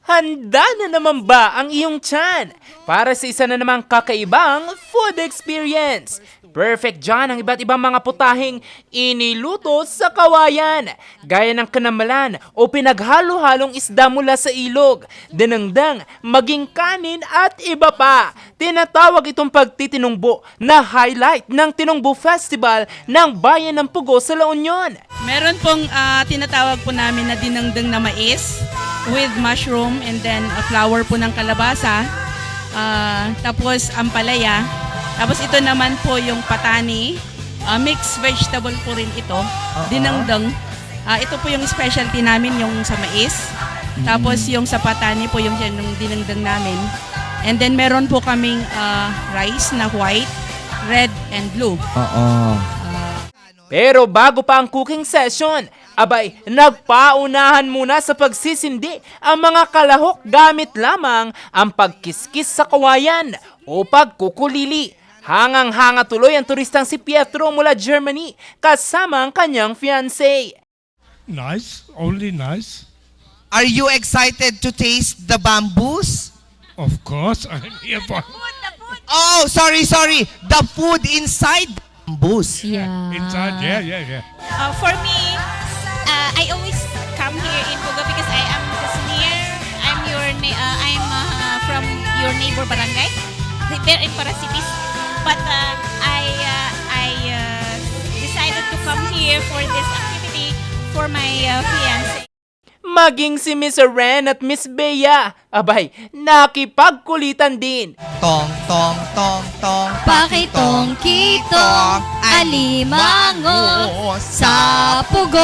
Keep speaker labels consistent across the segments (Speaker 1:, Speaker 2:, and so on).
Speaker 1: Handa na naman ba ang iyong tiyan para sa isa na namang kakaibang food experience? Perfect dyan ang iba't ibang mga putaheng iniluto sa kawayan, gaya ng kanamalan o pinaghalo-halong isda mula sa ilog, dinengdeng, maging kanin at iba pa. Tinatawag itong pagtitinungbo na highlight ng Tinungbo Festival ng Bayan ng Pugo sa La Union.
Speaker 2: Meron pong tinatawag po namin na dinengdeng na mais with mushroom and then a flour po ng kalabasa, tapos ampalaya. Tapos ito naman po yung patani, mixed vegetable po rin ito, dinengdeng. Ito po yung specialty namin, yung sa mais. Tapos yung sa patani po yung dinengdeng namin. And then meron po kaming rice na white, red, and blue.
Speaker 1: Pero bago pa ang cooking session, abay, nagpaunahan muna sa pagsisindi ang mga kalahok gamit lamang ang pagkiskis sa kawayan o pagkukulili. Hangang-hanga tuloy ang turistang si Pietro mula Germany kasama ang kanyang fiancé.
Speaker 3: Nice, only nice.
Speaker 4: Are you excited to taste the bamboos?
Speaker 3: Of course, I'm here for
Speaker 4: Oh, sorry. The food inside the bamboos.
Speaker 3: inside. Yeah.
Speaker 5: For me, I always come here in Pugo because I am just near. I'm from your neighbor barangay. They're in Parasitis, but I decided to come here for this activity for my fiance.
Speaker 1: Maging si Miss Ren at Miss Bea, abay, nakipagkulitan din.
Speaker 4: Tong.
Speaker 6: Pakitong kitong alimango sa pugo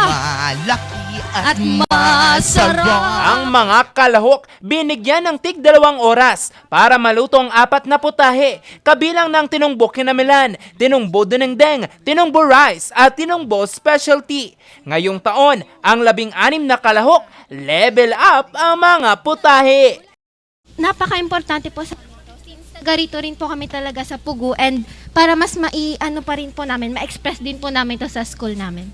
Speaker 4: Malaki
Speaker 6: at masarap.
Speaker 1: Ang mga kalahok binigyan ng tig 2 oras para maluto ang 4 na putahe, kabilang ng tinungbo kinamilan, tinungbo dinengdeng, tinungbo rice at tinungbo specialty. Ngayong taon, ang 16 na kalahok, level up ang mga putahe.
Speaker 7: Napaka-importante po sa garito rin po kami talaga sa Pugo, and para mas pa rin po namin, ma-express din po namin to sa school namin.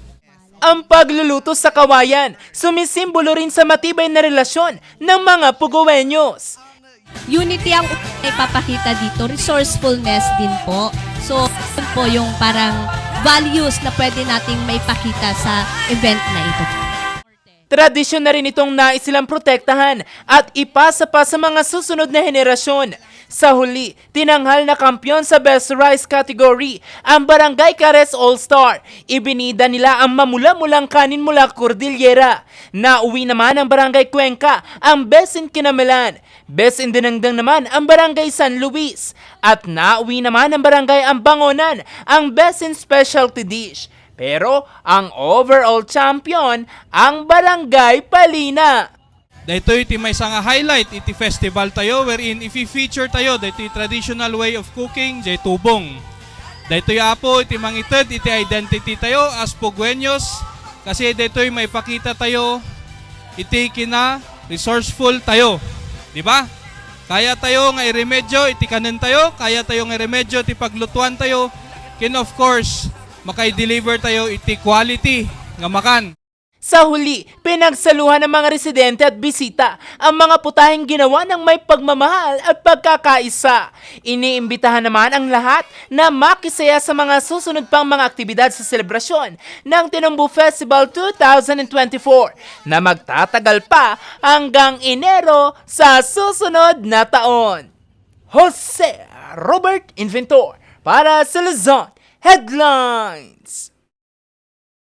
Speaker 1: Ang pagluluto sa kawayan, sumisimbolo rin sa matibay na relasyon ng mga Pugueños.
Speaker 6: Unity ang ipapakita dito, resourcefulness din po. So, yun po yung parang values na pwede nating maipakita sa event na ito.
Speaker 1: Tradisyon na rin itong nais silang protektahan at ipasa pa sa mga susunod na henerasyon. Sa huli, tinanghal na kampiyon sa Best Rice category ang Barangay Cares All-Star. Ibinida nila ang mamula-mulang kanin mula Cordillera. Nauwi naman ang Barangay Cuenca ang Best in Kinamilan. Best in Dinengdeng naman ang Barangay San Luis. At nauwi naman ang Barangay Ambangonan ang Best in Specialty Dish. Pero ang overall champion ang Barangay Palina.
Speaker 8: Dito iti may nga highlight iti festival tayo wherein i-feature tayo dito traditional way of cooking jay tubong. Dito apo iti mangited iti identity tayo as Pugueños kasi dito may pakita tayo iti kina resourceful tayo. Di ba? Kaya tayo nga iremedyo iti kanen tayo, kaya tayo nga iremedyo iti paglutuan tayo. Kin of course, makay-deliver tayo iti quality nga makan.
Speaker 1: Sa huli, pinagsaluhan ng mga residente at bisita ang mga putaheng ginawa ng may pagmamahal at pagkakaisa. Iniimbitahan naman ang lahat na makisaya sa mga susunod pang mga aktibidad sa selebrasyon ng Tinungbo Festival 2024 na magtatagal pa hanggang Enero sa susunod na taon. Jose Robert Inventor para sa Luzon Headlines.